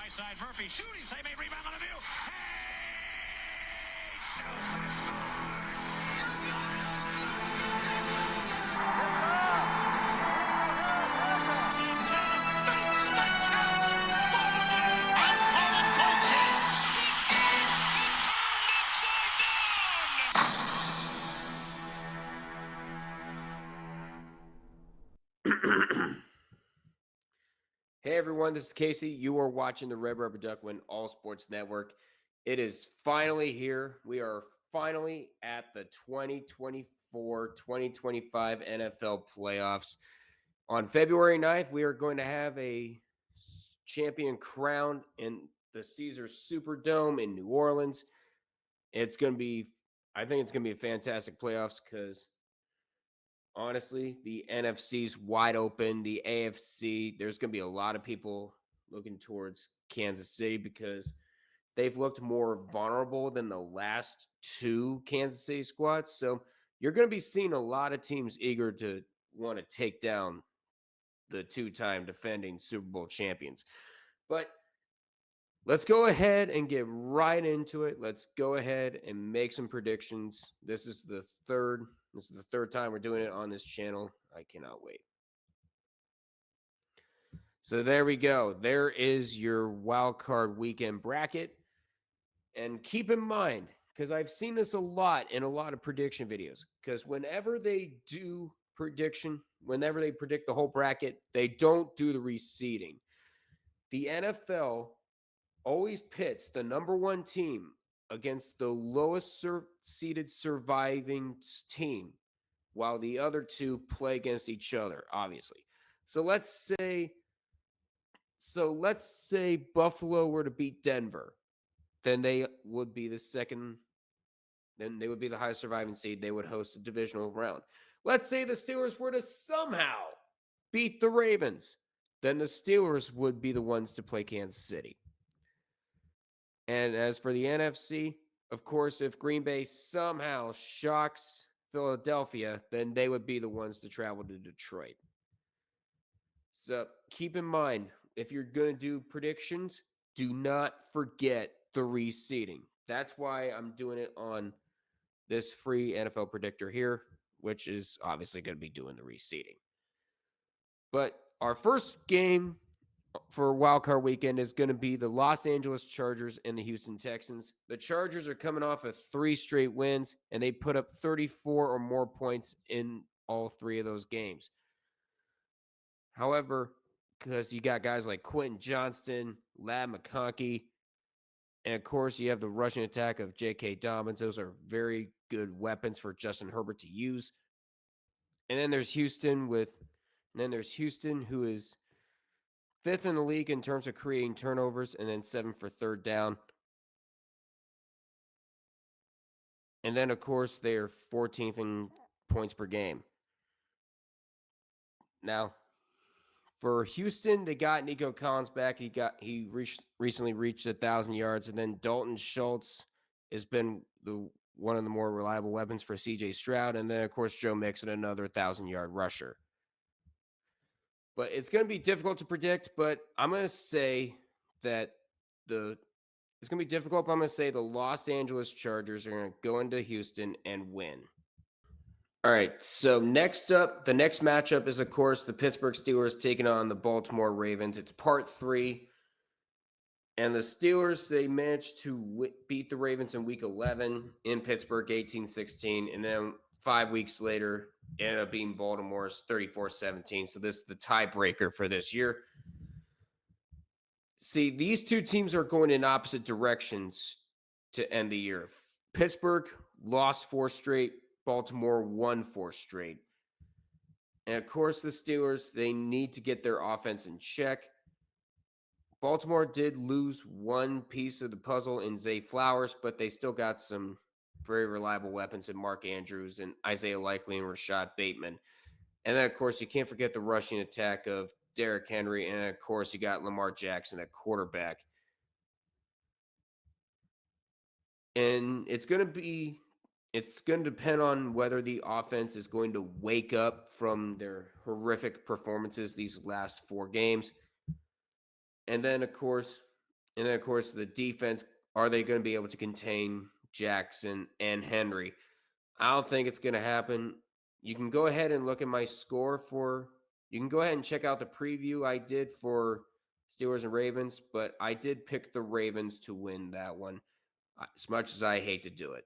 high side. Murphy shooting, save a rebound on the view. Hey everyone, this is Casey. You are watching the Red Rubber Duck Win All Sports Network. It is finally here. We are finally at the 2024-2025 NFL playoffs. On February 9th, we are going to have a champion crowned in the Caesars Superdome in New Orleans. I think it's going to be a fantastic playoffs because honestly, the NFC's wide open. The AFC, there's going to be a lot of people looking towards Kansas City because they've looked more vulnerable than the last two Kansas City squads. So you're going to be seeing a lot of teams eager to want to take down the two-time defending Super Bowl champions. But let's go ahead and get right into it. Let's go ahead and make some predictions. This is the third time we're doing it on this channel. I cannot wait. So there we go. There is your wild card weekend bracket. And keep in mind, because I've seen this a lot in a lot of prediction videos, because whenever they predict the whole bracket, they don't do the reseeding. The NFL always pits the number one team against the lowest seeded surviving team, while the other two play against each other, obviously. So let's say Buffalo were to beat Denver, then they would be the highest surviving seed. They would host a divisional round. Let's say the Steelers were to somehow beat the Ravens, then the Steelers would be the ones to play Kansas City. And as for the NFC, of course, if Green Bay somehow shocks Philadelphia, then they would be the ones to travel to Detroit. So keep in mind, if you're going to do predictions, do not forget the reseeding. That's why I'm doing it on this free NFL predictor here, which is obviously going to be doing the reseeding. But our first game for wildcard weekend is going to be the Los Angeles Chargers and the Houston Texans. The Chargers are coming off of 3 straight wins, and they put up 34 or more points in all 3 of those games. However, because you got guys like Quentin Johnston, Ladd McConkey, and of course you have the rushing attack of J.K. Dobbins. Those are very good weapons for Justin Herbert to use. And then there's Houston, who is 5th in the league in terms of creating turnovers, and then 7th for third down. And then, of course, they are 14th in points per game. Now, for Houston, they got Nico Collins back. He recently reached 1,000 yards, and then Dalton Schultz has been one of the more reliable weapons for C.J. Stroud, and then, of course, Joe Mixon, another 1,000-yard rusher. But it's going to be difficult to predict, but I'm going to say that it's going to be difficult, but I'm going to say the Los Angeles Chargers are going to go into Houston and win. All right, so next up, the next matchup is, of course, the Pittsburgh Steelers taking on the Baltimore Ravens. It's part 3, and the Steelers, they managed to beat the Ravens in Week 11 in Pittsburgh, 18-16, and then 5 weeks later, ended up beating Baltimore's 34-17. So this is the tiebreaker for this year. See, these two teams are going in opposite directions to end the year. Pittsburgh lost 4 straight. Baltimore won 4 straight. And of course, the Steelers, they need to get their offense in check. Baltimore did lose one piece of the puzzle in Zay Flowers, but they still got some very reliable weapons in Mark Andrews and Isaiah Likely and Rashad Bateman. And then, of course, you can't forget the rushing attack of Derrick Henry. And, of course, you got Lamar Jackson at quarterback. And it's going to depend on whether the offense is going to wake up from their horrific performances these last 4 games. And then, of course, And then, of course, the defense, are they going to be able to contain Jackson and Henry? I don't think it's going to happen. You can go ahead and look at my score for. You can go ahead and check out the preview I did for Steelers and Ravens, but I did pick the Ravens to win that one, as much as I hate to do it,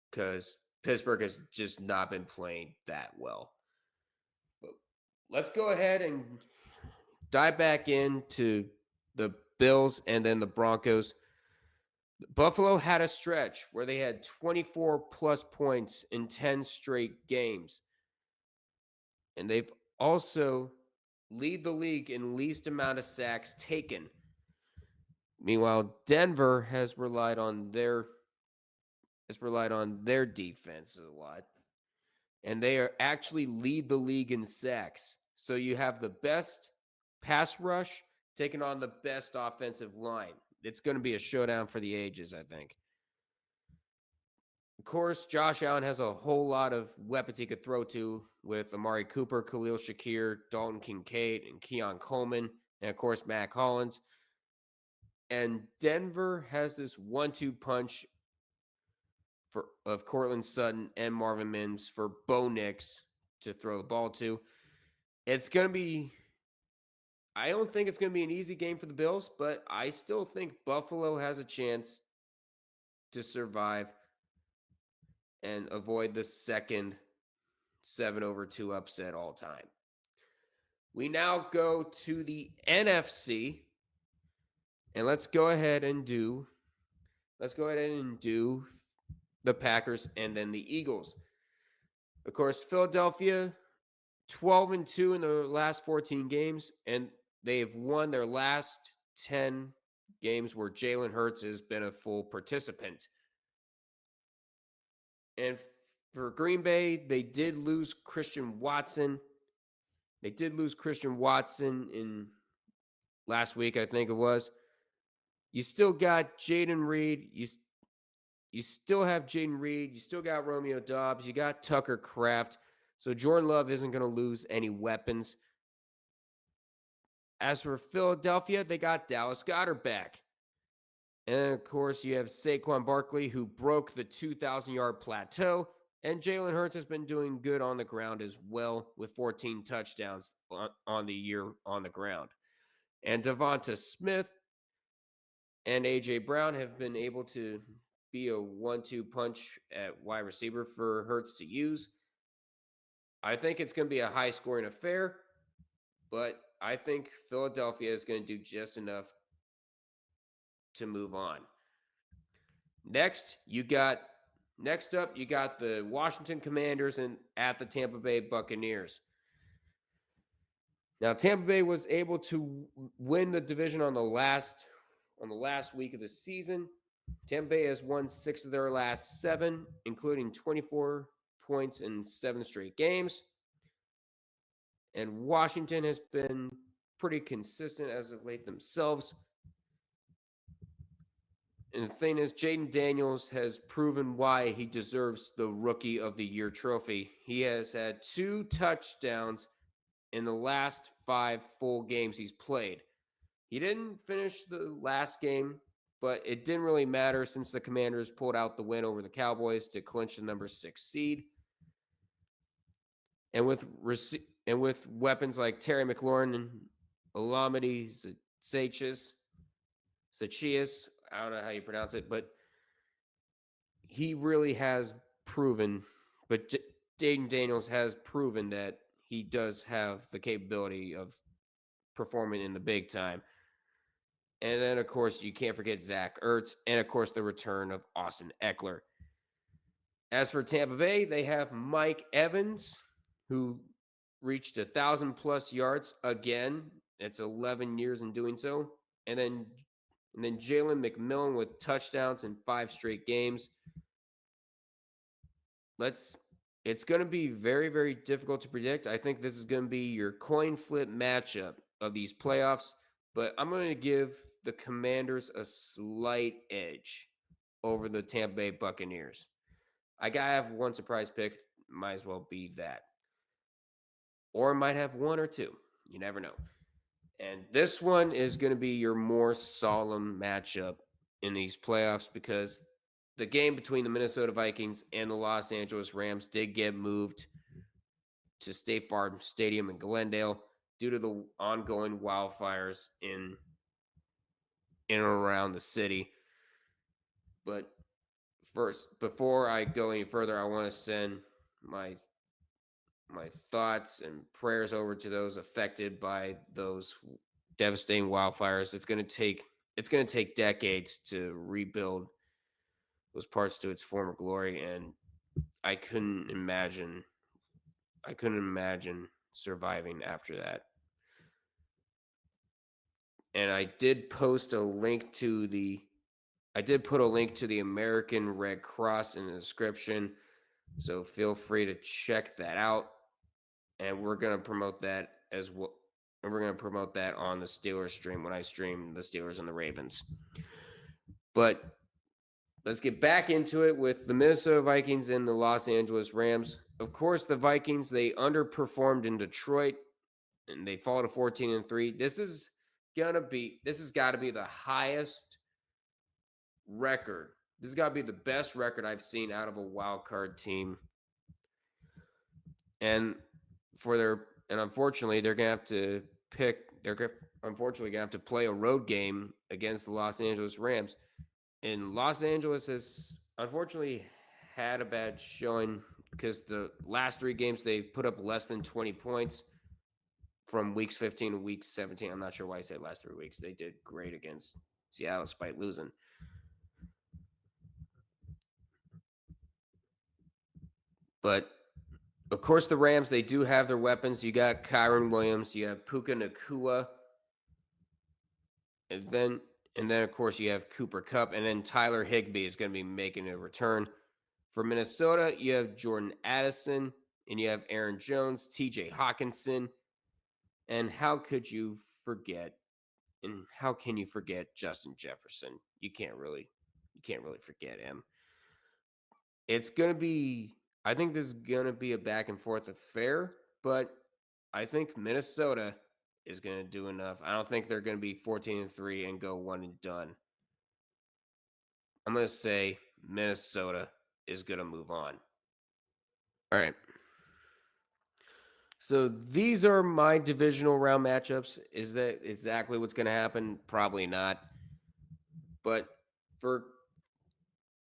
because Pittsburgh has just not been playing that well. But let's go ahead and dive back into the Bills and then the Broncos. Buffalo had a stretch where they had 24 plus points in 10 straight games. And they've also lead the league in least amount of sacks taken. Meanwhile, Denver has relied on their defense a lot. And they are actually lead the league in sacks. So you have the best pass rush taking on the best offensive line. It's going to be a showdown for the ages, I think. Of course, Josh Allen has a whole lot of weapons he could throw to with Amari Cooper, Khalil Shakir, Dalton Kincaid, and Keon Coleman, and of course, Mac Hollins. And Denver has this 1-2 punch of Cortland Sutton and Marvin Mims for Bo Nix to throw the ball to. It's going to be, I don't think it's going to be an easy game for the Bills, but I still think Buffalo has a chance to survive and avoid the second 7-2 upset all time. We now go to the NFC, and let's go ahead and do the Packers and then the Eagles. Of course, Philadelphia 12-2 in their last 14 games, and they've won their last 10 games where Jalen Hurts has been a full participant. And for Green Bay, they did lose Christian Watson. In last week, I think it was. You still got Jaden Reed. You still have Jaden Reed. You still got Romeo Doubs. You got Tucker Kraft. So Jordan Love isn't going to lose any weapons. As for Philadelphia, they got Dallas Goedert back. And, of course, you have Saquon Barkley, who broke the 2,000-yard plateau. And Jalen Hurts has been doing good on the ground as well, with 14 touchdowns on the year on the ground. And Devonta Smith and A.J. Brown have been able to be a 1-2 punch at wide receiver for Hurts to use. I think it's going to be a high-scoring affair, but I think Philadelphia is going to do just enough to move on. Next up, you got the Washington Commanders and at the Tampa Bay Buccaneers. Now, Tampa Bay was able to win the division on the last week of the season. Tampa Bay has won 6 of their last 7, including 24 points in 7 straight games. And Washington has been pretty consistent as of late themselves. And the thing is, Jaden Daniels has proven why he deserves the Rookie of the Year trophy. He has had 2 touchdowns in the last 5 full games he's played. He didn't finish the last game, but it didn't really matter since the Commanders pulled out the win over the Cowboys to clinch the number 6 seed. And with weapons like Terry McLaurin and Olamide Zaccheaus, I don't know how you pronounce it, but he really has proven, but Jaden Daniels has proven that he does have the capability of performing in the big time. And then, of course, you can't forget Zach Ertz, and, of course, the return of Austin Eckler. As for Tampa Bay, they have Mike Evans, who reached 1,000-plus yards again. It's 11 years in doing so. And then Jalen McMillan with touchdowns in 5 straight games. It's going to be very, very difficult to predict. I think this is going to be your coin flip matchup of these playoffs, but I'm going to give the Commanders a slight edge over the Tampa Bay Buccaneers. I got to have one surprise pick. Might as well be that. Or I might have 1 or 2. You never know. And this one is going to be your more solemn matchup in these playoffs because the game between the Minnesota Vikings and the Los Angeles Rams did get moved to State Farm Stadium in Glendale due to the ongoing wildfires in and around the city. But first, before I go any further, I want to send my my thoughts and prayers over to those affected by those devastating wildfires. It's going to take decades to rebuild those parts to its former glory, and I couldn't imagine I couldn't imagine surviving after that. And I did put a link to the American Red Cross in the description, so feel free to check that out. And we're gonna promote that as well. And we're gonna promote that on the Steelers stream when I stream the Steelers and the Ravens. But let's get back into it with the Minnesota Vikings and the Los Angeles Rams. Of course, the Vikings, they underperformed in Detroit and they fall to 14-3. This has got to be the highest record. This has got to be the best record I've seen out of a wild card team. And unfortunately, they're going to have to unfortunately going to have to play a road game against the Los Angeles Rams. And Los Angeles has unfortunately had a bad showing because the last 3 games they've put up less than 20 points from weeks 15 to week 17. I'm not sure why I said last 3 weeks. They did great against Seattle despite losing. But of course, the Rams, they do have their weapons. You got Kyron Williams, you have Puka Nakua, and then of course you have Cooper Kupp, and then Tyler Higbee is going to be making a return. For Minnesota, you have Jordan Addison, and you have Aaron Jones, TJ Hawkinson, and how can you forget Justin Jefferson? You can't really forget him. It's going to be I think this is going to be a back and forth affair, but I think Minnesota is going to do enough. I don't think they're going to be 14-3 and go one and done. I'm going to say Minnesota is going to move on. All right. So these are my divisional round matchups. Is that exactly what's going to happen? Probably not. But for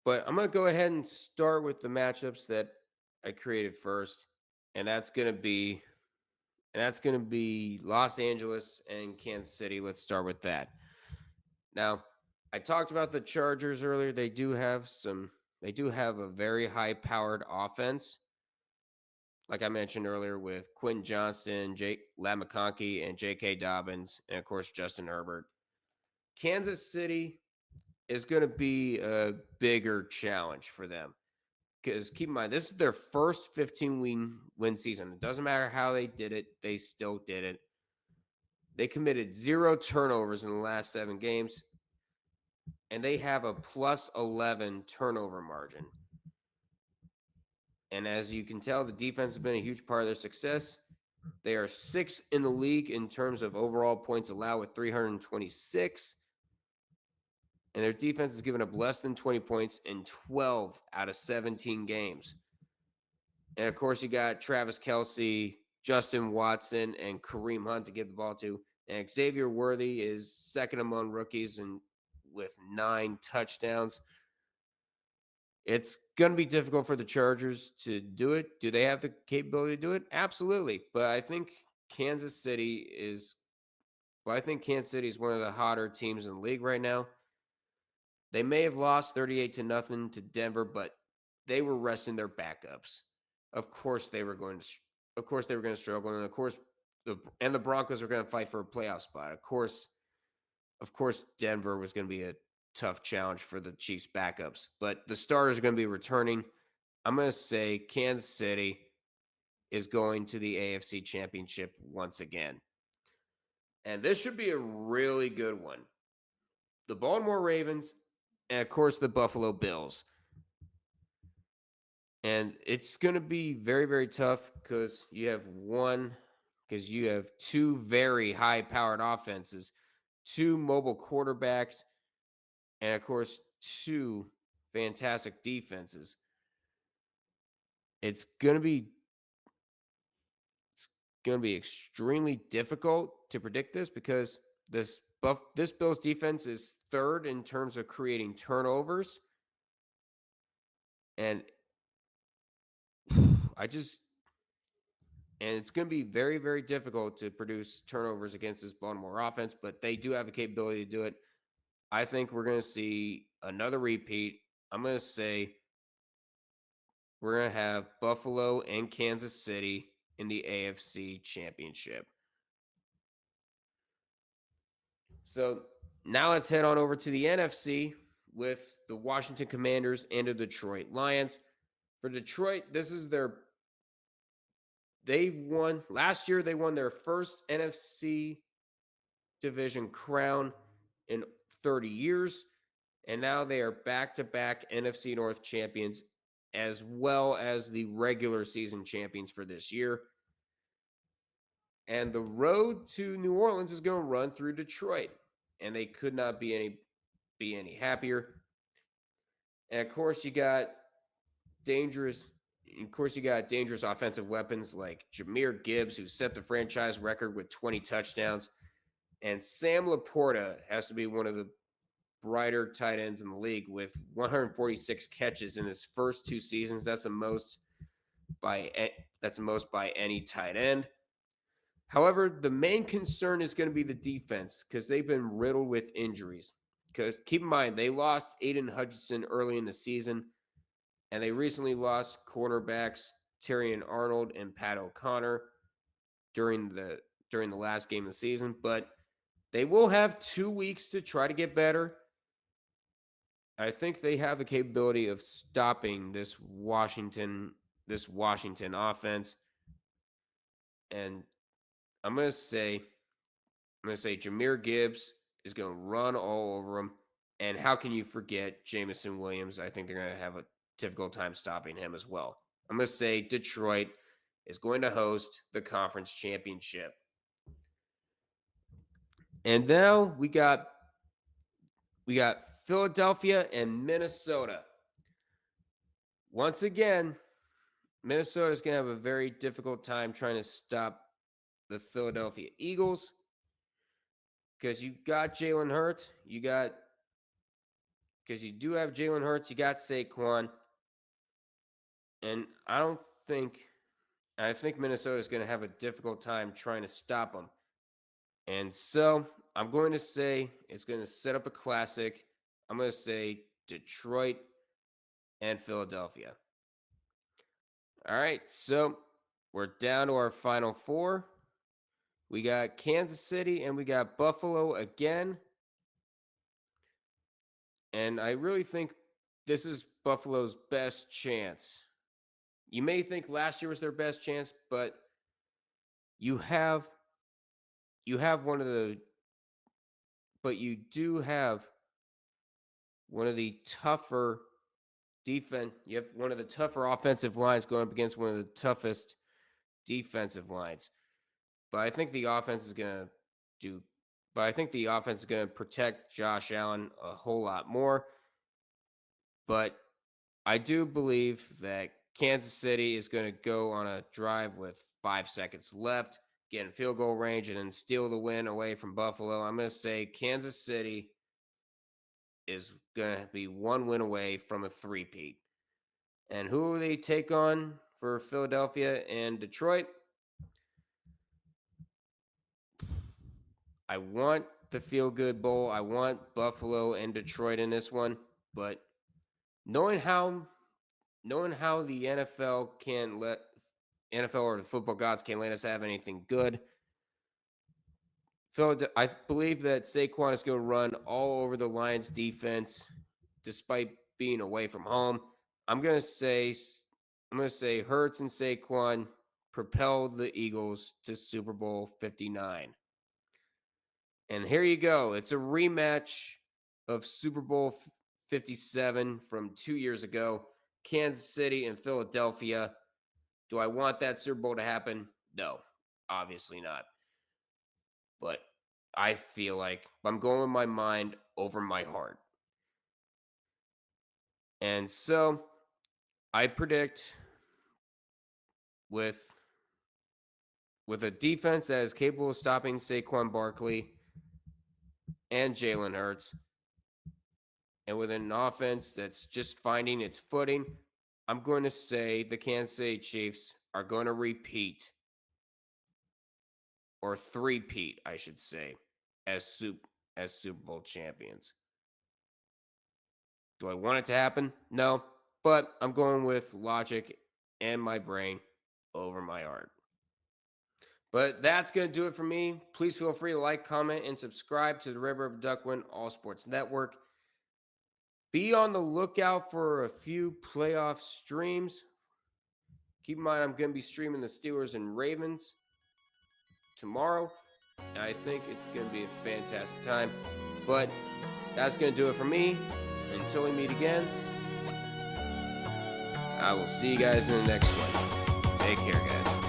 but I'm going to go ahead and start with the matchups that I created first, and that's going to be Los Angeles and Kansas City. Let's start with that. Now, I talked about the Chargers earlier. They do have a very high-powered offense. Like I mentioned earlier with Quentin Johnston, Jake Lat McConkey, and J.K. Dobbins, and of course Justin Herbert. Kansas City is going to be a bigger challenge for them. Because keep in mind, this is their first 15-win season. It doesn't matter how they did it, they still did it. They committed 0 turnovers in the last 7 games, and they have a plus 11 turnover margin. And as you can tell, the defense has been a huge part of their success. They are 6th in the league in terms of overall points allowed with 326. And their defense has given up less than 20 points in 12 out of 17 games. And of course, you got Travis Kelce, Justin Watson, and Kareem Hunt to give the ball to. And Xavier Worthy is second among rookies and with 9 touchdowns. It's going to be difficult for the Chargers to do it. Do they have the capability to do it? Absolutely. But I think Kansas City is one of the hotter teams in the league right now. They may have lost 38-0 to Denver, but they were resting their backups. Of course they were going to struggle, and of course the Broncos were going to fight for a playoff spot. Of course Denver was going to be a tough challenge for the Chiefs backups, but the starters are going to be returning. I'm going to say Kansas City is going to the AFC Championship once again. And this should be a really good one. The Baltimore Ravens and of course the Buffalo Bills. And it's going to be very, very tough because you have one because you have two very high-powered offenses, two mobile quarterbacks, and of course, two fantastic defenses. It's going to be extremely difficult to predict this because this Bills defense is third in terms of creating turnovers, and I just and it's going to be very, very difficult to produce turnovers against this Baltimore offense, but they do have the capability to do it. I think we're going to see another repeat. I'm going to say we're going to have Buffalo and Kansas City in the AFC Championship. So now let's head on over to the NFC with the Washington Commanders and the Detroit Lions. For Detroit, last year they won their first NFC division crown in 30 years, and now they are back-to-back NFC North champions as well as the regular season champions for this year. And the road to New Orleans is going to run through Detroit, and they could not be any happier. And of course, you got dangerous offensive weapons like Jahmyr Gibbs, who set the franchise record with 20 touchdowns. And Sam Laporta has to be one of the brighter tight ends in the league with 146 catches in his first two seasons. That's the most by any tight end. However, the main concern is going to be the defense because they've been riddled with injuries. Because keep in mind, they lost Aiden Hutchinson early in the season, and they recently lost cornerbacks Terrion Arnold and Pat O'Connor during the last game of the season. But they will have 2 weeks to try to get better. I think they have the capability of stopping this Washington offense. And I'm going to say Jahmyr Gibbs is going to run all over him. And how can you forget Jameson Williams? I think they're going to have a difficult time stopping him as well. I'm going to say Detroit is going to host the conference championship. And now we got Philadelphia and Minnesota. Once again, Minnesota is going to have a very difficult time trying to stop the Philadelphia Eagles because you got Jalen Hurts. You do have Jalen Hurts. You got Saquon. And I think Minnesota is going to have a difficult time trying to stop them. And so I'm going to say it's going to set up a classic. I'm going to say Detroit and Philadelphia. All right, so we're down to our final four. We got Kansas City and we got Buffalo again. And I really think this is Buffalo's best chance. You may think last year was their best chance, but you do have one of the tougher defense. You have one of the tougher offensive lines going up against one of the toughest defensive lines. But I think the offense is going to protect Josh Allen a whole lot more. But I do believe that Kansas City is going to go on a drive with 5 seconds left, get in field goal range, and then steal the win away from Buffalo. I'm going to say Kansas City is going to be one win away from a three-peat. And who will they take on for Philadelphia and Detroit? I want the feel-good bowl. I want Buffalo and Detroit in this one, but knowing how the NFL or the football gods can't let us have anything good, I believe that Saquon is going to run all over the Lions defense despite being away from home. I'm going to say Hurts and Saquon propel the Eagles to Super Bowl 59. And here you go. It's a rematch of Super Bowl 57 from 2 years ago. Kansas City and Philadelphia. Do I want that Super Bowl to happen? No. Obviously not. But I feel like I'm going with my mind over my heart. And so I predict with a defense that is capable of stopping Saquon Barkley and Jalen Hurts, and with an offense that's just finding its footing, I'm going to say the Kansas City Chiefs are going to repeat, or three-peat, I should say, as Super Bowl champions. Do I want it to happen? No, but I'm going with logic and my brain over my heart. But that's going to do it for me. Please feel free to like, comment, and subscribe to the Red River Duckwind All Sports Network. Be on the lookout for a few playoff streams. Keep in mind, I'm going to be streaming the Steelers and Ravens tomorrow. And I think it's going to be a fantastic time. But that's going to do it for me. Until we meet again, I will see you guys in the next one. Take care, guys.